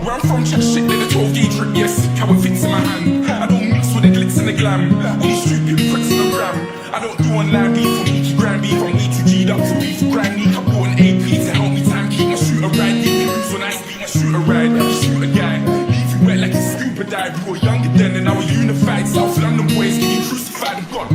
Where I'm from, chat shit, then the 12 gauge rip, yes, how it fits in my hand. I don't mix with the glitz and the glam. All these stupid pricks in the gram. I don't do online beef for me to grand beef. I'm way too G'd up to beef for grand leak. I bought an AP to help me time keep my shooter ride. Get me loose when I speak my shooter ride. Shoot a guy, leave you wet like a scuba dive. We were younger then and now we're unified. South London boys getting crucified and gone.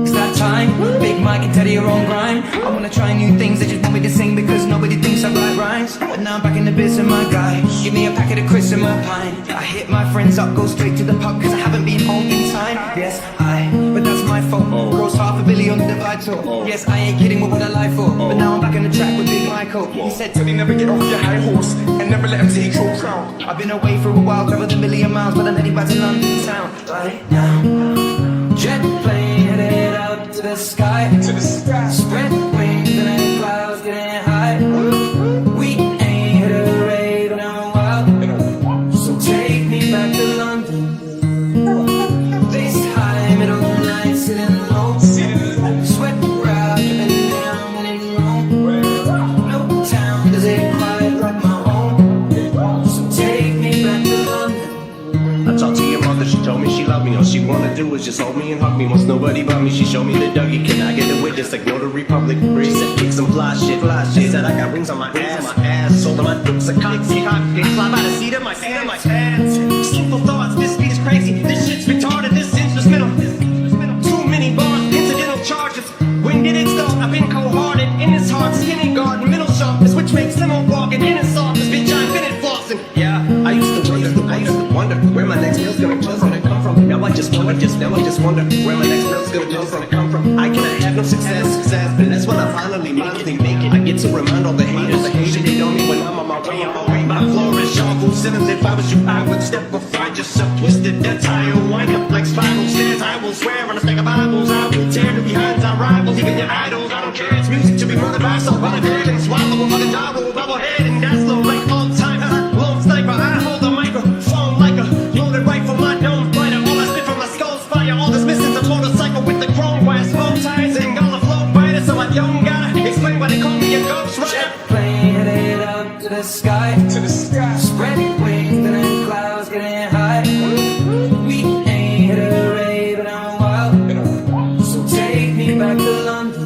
It's that time, Big Mike and Teddy are on grime. I wanna try new things, they just want me to sing because nobody thinks I write rhymes. But now I'm back in the biz and my guy, give me a packet of Chris and my pine. I hit my friends up, go straight to the pub cause I haven't been home in time. Yes, but that's my fault. Gross $500 million on the vital. Yes, I ain't kidding, what would I lie for? But now I'm back on the track with Big Michael. He said to me, never get off your high horse and never let him take your crown. I've been away for a while, traveled a million miles, but I'm heading back to London town right now. Jet plane headed up to the sky, spread wings and then clouds getting high. We ain't hit a rave in a while, so take me back to London. This high middle night sitting low, sweat brow dripping down and in Rome. No town does it quite like my home, so take me back to London. I talked to your mother, she told me she loved me. All she wanna do is just hold me and hug me. Wants nobody but me, she showed me the Dougie. Can I get a witness? Ignore the Republic. She said kick some fly shit. She said I got rings on my ass. Sold on my dukes, a cock. Climb out of seat of my pants. Simple thoughts, this beat is crazy. This shit's retarded, this instrumental. Too many bars, incidental charges. When did it start? I've been cold-hearted. In this hard skinny garden, middle sharpness, which makes limo walking. In his softness, bitch, I invented flossing. Yeah, I used to wonder where my next meal's gonna come from. Now I just wonder where my next meal's gonna come from. I cannot have no success, but that's when I finally make it. I get to remind all the haters they know me when I'm on my way. My floor is Jean Paul Simmons. If I was you, I would step behind yourself, twisted that tire, wind up like spiral stairs. I will swear on a stack of Bibles, I will tear the behinds our rivals, even your idols. I don't care, it's music to be murdered by, so run it and swallow a fucking double, bubble head and that's low like all time. Lone sniper, I hold a microphone like a loaded rifle. My dome fighter, all I spit from my skull's fire. All this missing's a motorcycle with the chrome wires, slow tires and all the flow fighters. So I don't gotta explain why they call me a ghost rider. Jet plane headed up to the sky, spread wings and then clouds getting high. We ain't hit a rave in a while, so take me back to London.